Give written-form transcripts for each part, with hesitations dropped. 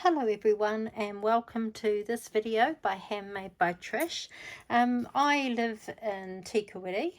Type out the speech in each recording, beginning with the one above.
Hello everyone and welcome to this video by Handmade by Trish. I live in Tikawiri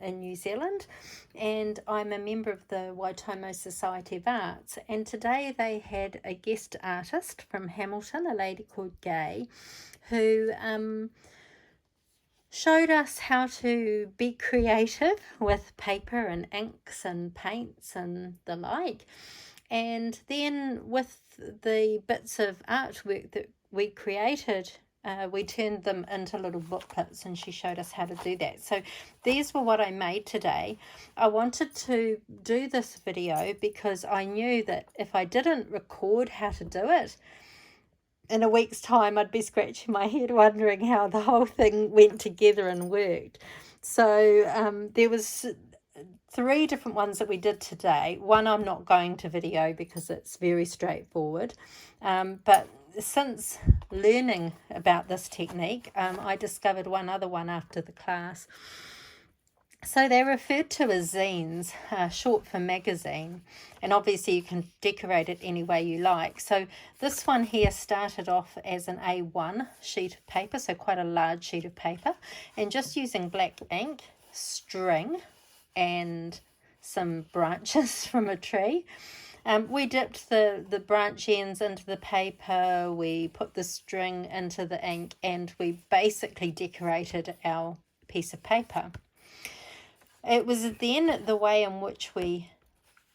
in New Zealand, and I'm a member of the Waitomo Society of Arts, and today they had a guest artist from Hamilton, a lady called Gay, who showed us how to be creative with paper and inks and paints and the like. And then with the bits of artwork that we created, we turned them into little booklets, and she showed us how to do that. So these were what I made today. I wanted to do this video because I knew that if I didn't record how to do it, in a week's time I'd be scratching my head wondering how the whole thing went together and worked. So there was 3 different ones that we did today. One I'm not going to video because it's very straightforward, but since learning about this technique, I discovered one other one after the class. So they're referred to as zines, short for magazine, and obviously you can decorate it any way you like. So this one here started off as an A1 sheet of paper, so quite a large sheet of paper, and just using black ink, string, and some branches from a tree. We dipped the branch ends into the paper, we put the string into the ink, and we basically decorated our piece of paper. It was then the way in which we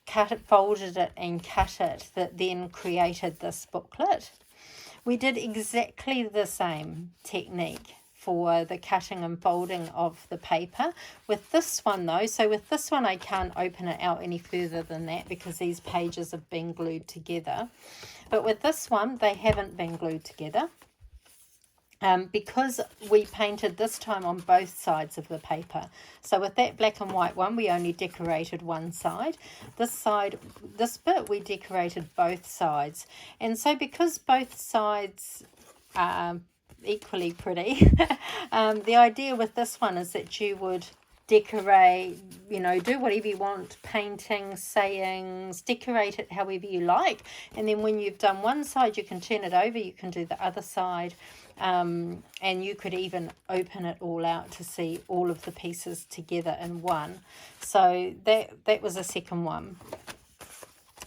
folded it and cut it that then created this booklet. We did exactly the same technique for the cutting and folding of the paper. With this one though, so with this one I can't open it out any further than that because these pages have been glued together. But with this one, they haven't been glued together. Because we painted this time on both sides of the paper. So with that black and white one, we only decorated one side. This bit, we decorated both sides. And so because both sides are equally pretty, the idea with this one is that you would decorate, do whatever you want, paintings, sayings, decorate it however you like. And then when you've done one side, you can turn it over, you can do the other side. And you could even open it all out to see all of the pieces together in one. So that was the second one.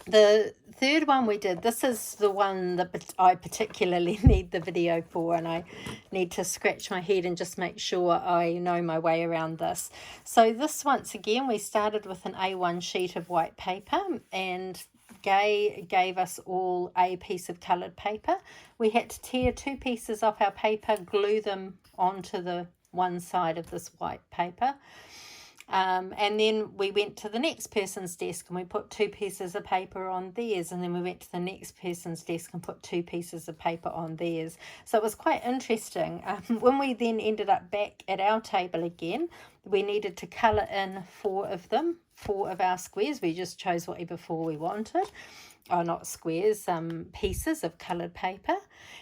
The third one we did, this is the one that I particularly need the video for, and I need to scratch my head and just make sure I know my way around this. So this, once again, we started with an A1 sheet of white paper, and Gay gave us all a piece of coloured paper. We had to tear 2 pieces off our paper, glue them onto the one side of this white paper. And then we went to the next person's desk and we put 2 pieces of paper on theirs, and then we went to the next person's desk and put 2 pieces of paper on theirs. So it was quite interesting. When we then ended up back at our table again, we needed to colour in 4 of them, 4 of our squares. We just chose whatever 4 we wanted. Oh, not squares, pieces of coloured paper,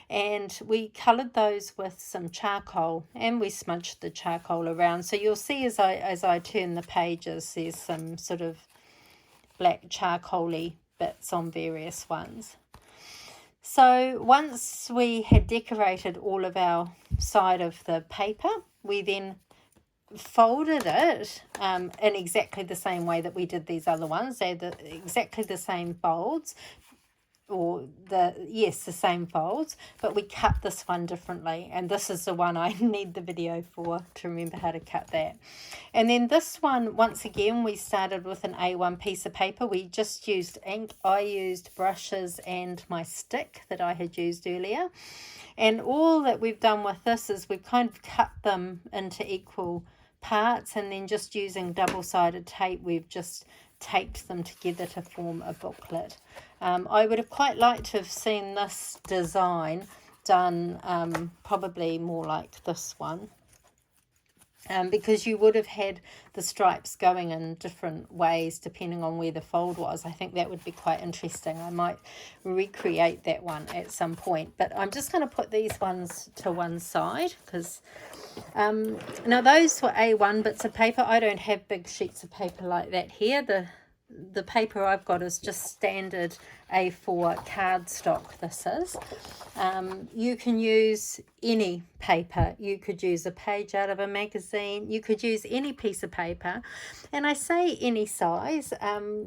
and we coloured those with some charcoal, and we smudged the charcoal around. So you'll see as I turn the pages, there's some sort of black charcoaly bits on various ones. So once we had decorated all of our side of the paper, we then folded it in exactly the same way that we did these other ones. They're exactly the same folds, the same folds, but we cut this one differently, and this is the one I need the video for to remember how to cut that. And then this one, once again, we started with an A1 piece of paper. We just used ink. I used brushes and my stick that I had used earlier, and all that we've done with this is we've kind of cut them into equal parts, and then just using double-sided tape, we've just taped them together to form a booklet. I would have quite liked to have seen this design done probably more like this one, because you would have had the stripes going in different ways depending on where the fold was. I think that would be quite interesting. I might recreate that one at some point, but I'm just going to put these ones to one side because now those were A1 bits of paper. I don't have big sheets of paper like that here. the paper I've got is just standard A4 cardstock. This is. You can use any paper. You could use a page out of a magazine. You could use any piece of paper. And I say any size.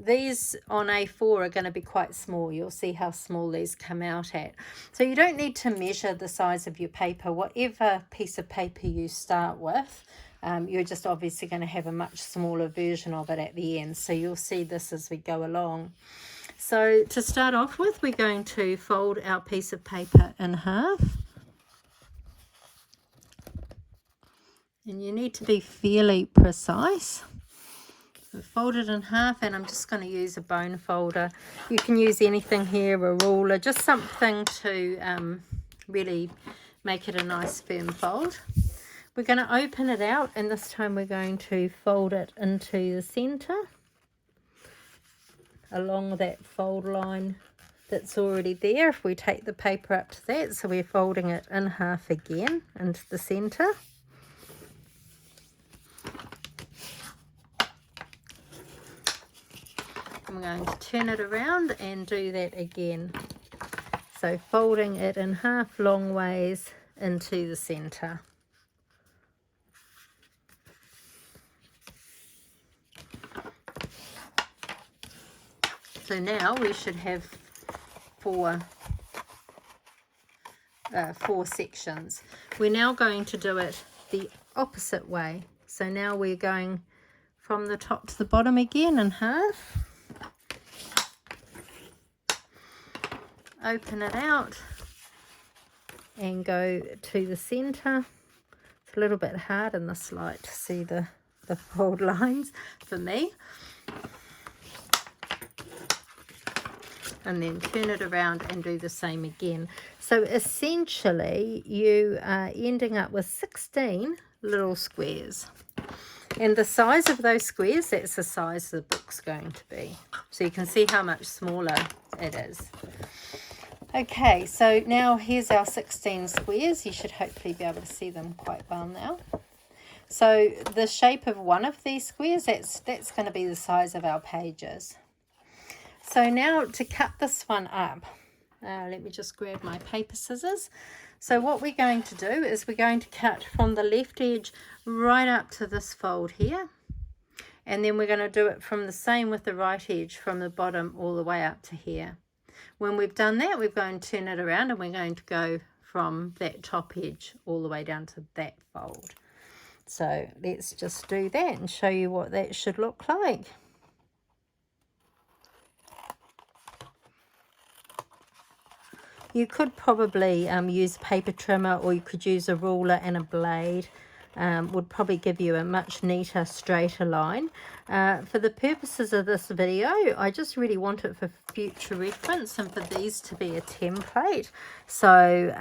These on A4 are going to be quite small. You'll see how small these come out at. So you don't need to measure the size of your paper. Whatever piece of paper you start with, you're just obviously going to have a much smaller version of it at the end. So you'll see this as we go along. So to start off with, we're going to fold our piece of paper in half. And you need to be fairly precise. So fold it in half, and I'm just going to use a bone folder. You can use anything here, a ruler, just something to really make it a nice firm fold. We're going to open it out, and this time we're going to fold it into the center along that fold line that's already there. If we take the paper up to that, so we're folding it in half again into the center. I'm going to turn it around and do that again. So folding it in half long ways into the center. So now we should have four sections. We're now going to do it the opposite way. So now we're going from the top to the bottom again in half. Open it out and go to the center. It's a little bit hard in this light to see the fold lines for me. And then turn it around and do the same again. So essentially you are ending up with 16 little squares. And the size of those squares, that's the size the book's going to be. So you can see how much smaller it is. Okay, so now here's our 16 squares. You should hopefully be able to see them quite well now. So the shape of one of these squares, that's going to be the size of our pages. So now to cut this one up, let me just grab my paper scissors. So what we're going to do is we're going to cut from the left edge right up to this fold here. And then we're going to do it from the same with the right edge, from the bottom all the way up to here. When we've done that, we're going to turn it around and we're going to go from that top edge all the way down to that fold. So let's just do that and show you what that should look like. You could probably use a paper trimmer, or you could use a ruler and a blade. Would probably give you a much neater, straighter line. For the purposes of this video, I just really want it for future reference and for these to be a template. So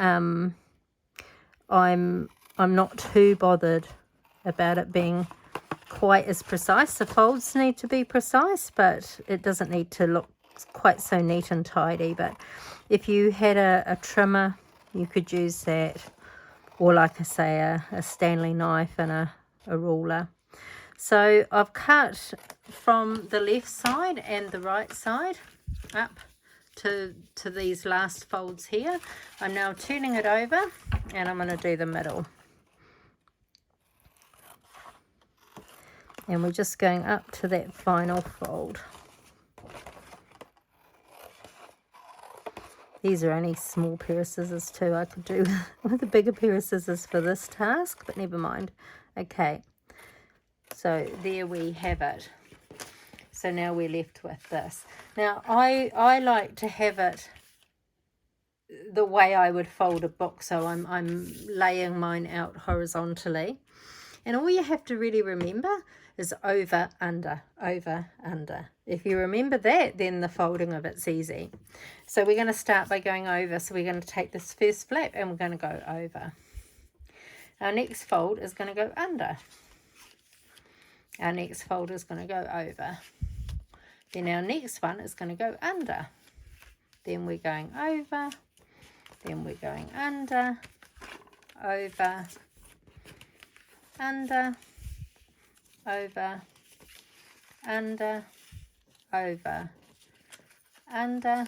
I'm not too bothered about it being quite as precise. The folds need to be precise, but it doesn't need to look quite so neat and tidy. But if you had a trimmer, you could use that, or like I say, a Stanley knife and a ruler. So I've cut from the left side and the right side up to these last folds here. I'm now turning it over and I'm going to do the middle. And we're just going up to that final fold. These are only small pair of scissors too. I could do with a bigger pair of scissors for this task, but never mind. Okay, so there we have it. So now we're left with this. Now I like to have it the way I would fold a book. So I'm laying mine out horizontally. And all you have to really remember is over, under, over, under. If you remember that, then the folding of it's easy. So we're going to start by going over. So we're going to take this first flap and we're going to go over. Our next fold is going to go under. Our next fold is going to go over. Then our next one is going to go under. Then we're going over. Then we're going under, over, under, over, under, over, under,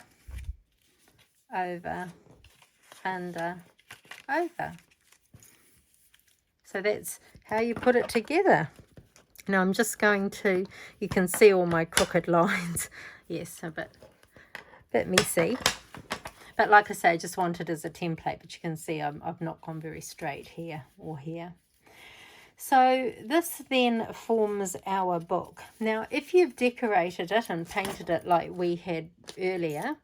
over, under, over. So that's how you put it together. Now I'm just going to, you can see all my crooked lines. Yes, a bit messy. But like I say, I just want it as a template, but you can see I've not gone very straight here or here. So this then forms our book. Now, if you've decorated it and painted it like we had earlier,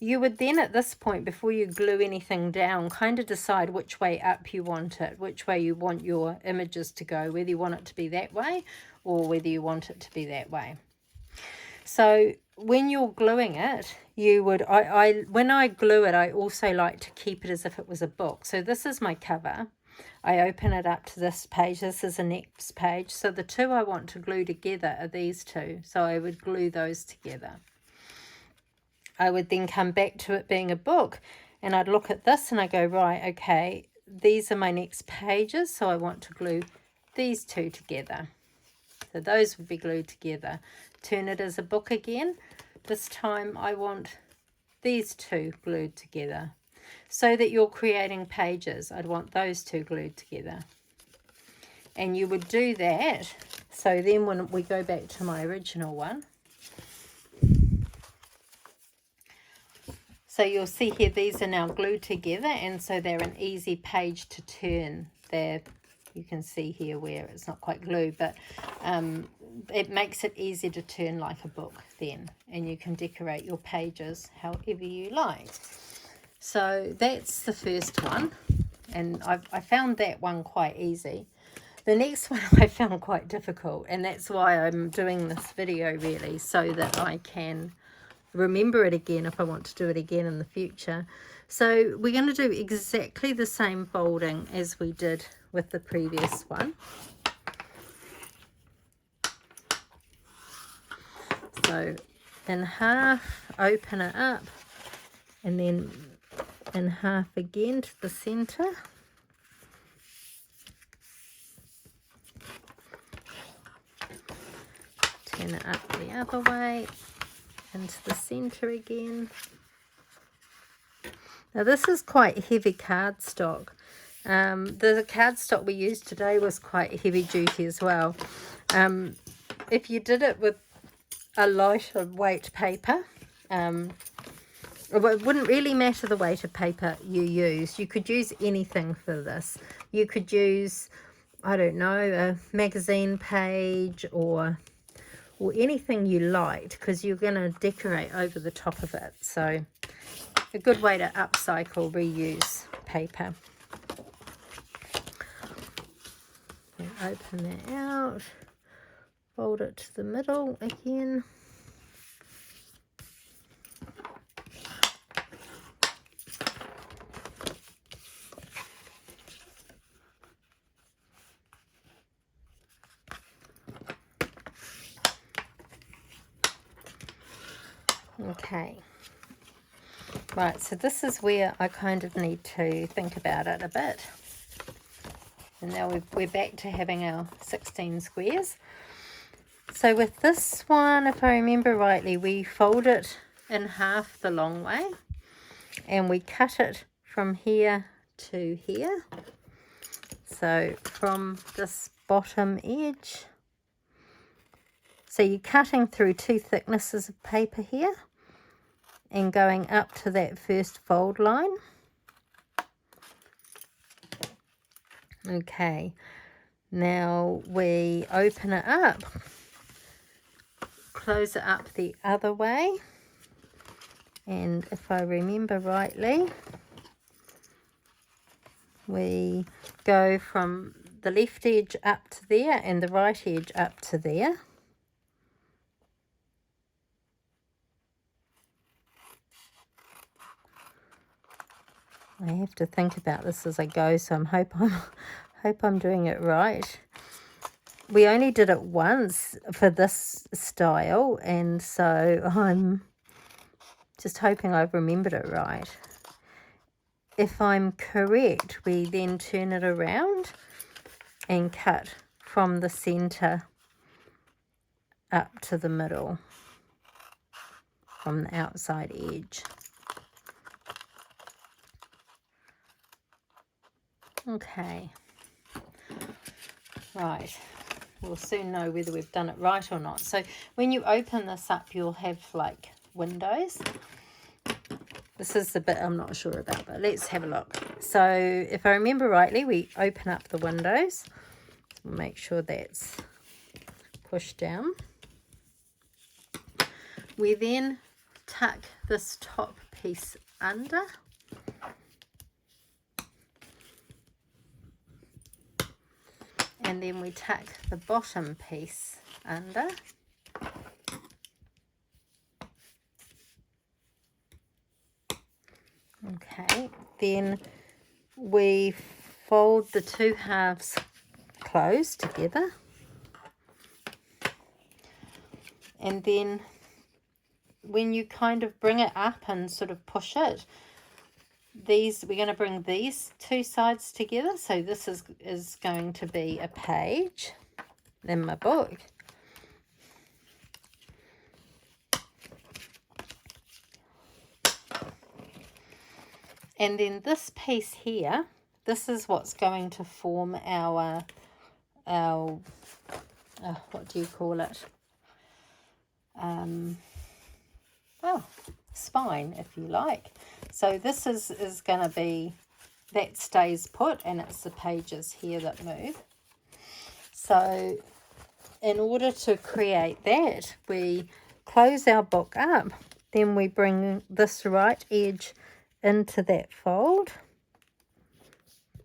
you would then at this point, before you glue anything down, kind of decide which way up you want it, which way you want your images to go, whether you want it to be that way or whether you want it to be that way. So when you're gluing it, you would, when I glue it, I also like to keep it as if it was a book. So this is my cover. I open it up to this page. This is the next page. So the two I want to glue together are these two. So I would glue those together. I would then come back to it being a book, and I'd look at this and I go, right, okay, these are my next pages. So I want to glue these two together. So those would be glued together. Turn it as a book again. This time I want these two glued together. So that you're creating pages, I'd want those two glued together. And you would do that. So then when we go back to my original one, so you'll see here these are now glued together, and so they're an easy page to turn. There, you can see here where it's not quite glued, but it makes it easy to turn like a book then, and you can decorate your pages however you like. So that's the first one, and I found that one quite easy. The next one I found quite difficult, and that's why I'm doing this video really, so that I can remember it again if I want to do it again in the future. So we're going to do exactly the same folding as we did with the previous one. So in half, open it up, and then in half again to the center. Turn it up the other way, into the center again. Now this is quite heavy cardstock. The cardstock we used today was quite heavy duty as well. If you did it with a lighter weight paper, it wouldn't really matter the weight of paper you use. You could use anything for this. You could use, I don't know, a magazine page or anything you liked, because you're going to decorate over the top of it. So a good way to upcycle, reuse paper. And open that out, fold it to the middle again. Okay, right, so this is where I kind of need to think about it a bit. And now we're back to having our 16 squares. So with this one, if I remember rightly, we fold it in half the long way, and we cut it from here to here. So from this bottom edge, so you're cutting through two thicknesses of paper here and going up to that first fold line. Okay, now we open it up, close it up the other way, and if I remember rightly, we go from the left edge up to there and the right edge up to there. I have to think about this as I go, so hope I'm doing it right. We only did it once for this style, and so I'm just hoping I've remembered it right. If I'm correct, we then turn it around and cut from the center up to the middle. from the outside edge. Okay, right, we'll soon know whether we've done it right or not. So when you open this up, you'll have like windows. This is the bit I'm not sure about, but let's have a look. So if I remember rightly, we open up the windows. We'll make sure that's pushed down. We then tuck this top piece under. And then we tuck the bottom piece under. Okay, then we fold the two halves close together. And then when you kind of bring it up and sort of push it, we're going to bring these two sides together. So this is going to be a page in my book. And then this piece here, this is what's going to form our what do you call it? Spine, if you like. So this is going to be, that stays put, and it's the pages here that move. So in order to create that, we close our book up, then we bring this right edge into that fold.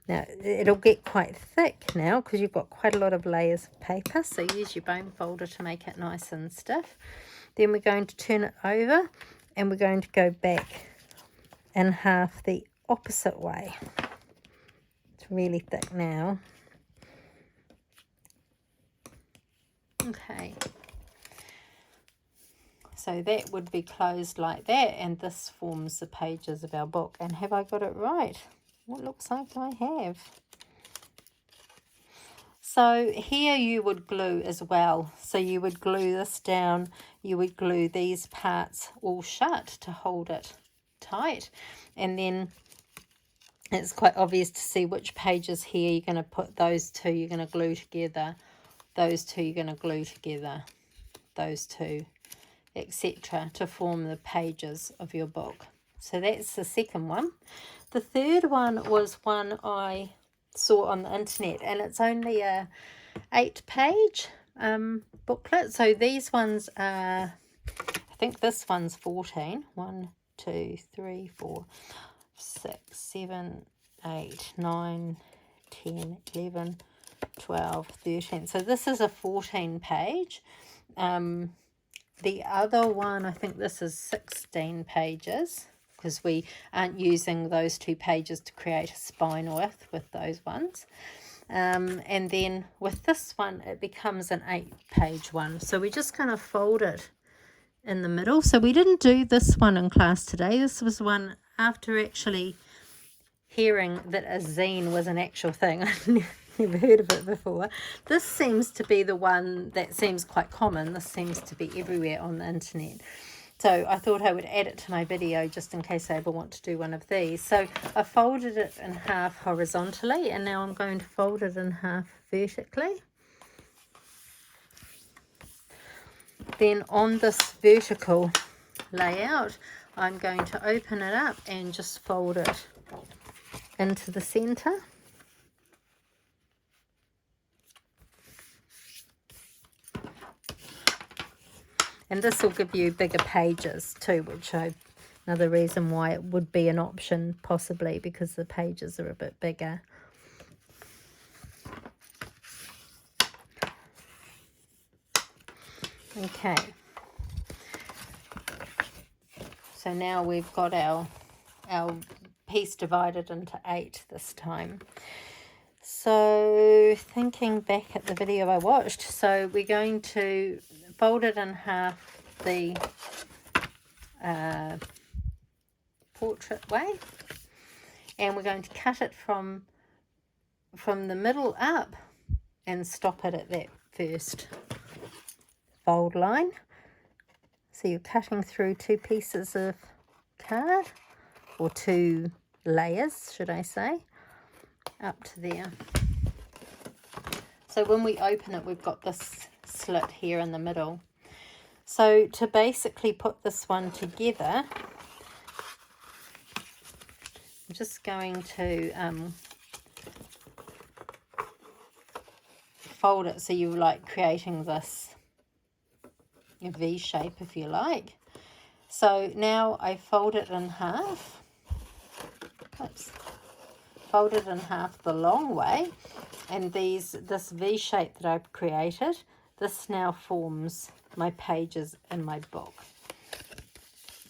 Now it'll get quite thick now because you've got quite a lot of layers of paper, so use your bone folder to make it nice and stiff. Then we're going to turn it over and we're going to go back in half the opposite way. It's really thick now. Okay, so that would be closed like that, and this forms the pages of our book. And have I got it right? It looks like I have. So here you would glue as well. So you would glue this down, you would glue these parts all shut to hold it tight. And then it's quite obvious to see which pages here you're going to put those two, you're going to glue together. Those two you're going to glue together. Those two, etc. to form the pages of your book. So that's the second one. The third one was one I saw on the internet, and it's only a 8-page booklet. So these ones are, I think this one's 14. 1, 2, 3, 4, 6, 7, 8, 9, 10, 11, 12, 13. So this is a 14-page. The other one, I think this is 16 pages, because we aren't using those 2 pages to create a spine with those ones. And then with this one, it becomes an 8-page one. So we're just going to fold it in the middle. So we didn't do this one in class today. This was one after actually hearing that a zine was an actual thing. I've never heard of it before. This seems to be the one that seems quite common. This seems to be everywhere on the internet. So I thought I would add it to my video just in case I ever want to do one of these. So I folded it in half horizontally, and now I'm going to fold it in half vertically. Then on this vertical layout, I'm going to open it up and just fold it into the center. And this will give you bigger pages too, which another reason why it would be an option possibly, because the pages are a bit bigger. Okay. So now we've got our piece divided into 8 this time. So thinking back at the video I watched, so we're going to fold it in half the portrait way, and we're going to cut it from the middle up and stop it at that first fold line. So you're cutting through 2 pieces of card, or 2 layers, should I say, up to there. So when we open it, we've got this slit here in the middle. So to basically put this one together, I'm just going to fold it so you're like creating this V shape, if you like. So now I fold it in half. Oops. Fold it in half the long way, and this V shape that I've created, this now forms my pages in my book,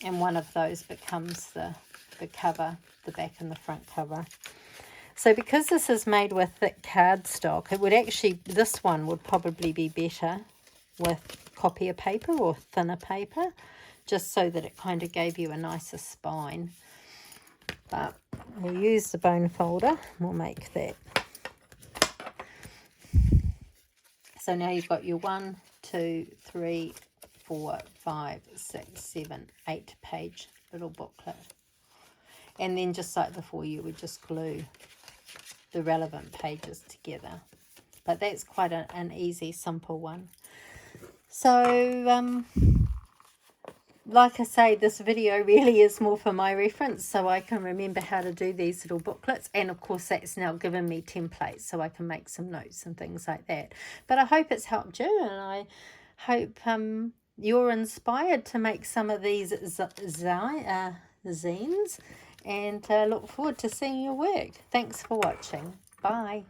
and one of those becomes the cover, the back and the front cover. So because this is made with thick cardstock, it would actually, this one would probably be better with copier paper or thinner paper, just so that it kind of gave you a nicer spine. But we'll use the bone folder, we'll make that. So now you've got your 1, 2, 3, 4, 5, 6, 7, 8 page little booklet. And then just like before, you would just glue the relevant pages together. But that's quite an easy, simple one. So, like I say, this video really is more for my reference, so I can remember how to do these little booklets. And of course, that's now given me templates, so I can make some notes and things like that. But I hope it's helped you, and I hope you're inspired to make some of these zines, and look forward to seeing your work. Thanks for watching. Bye.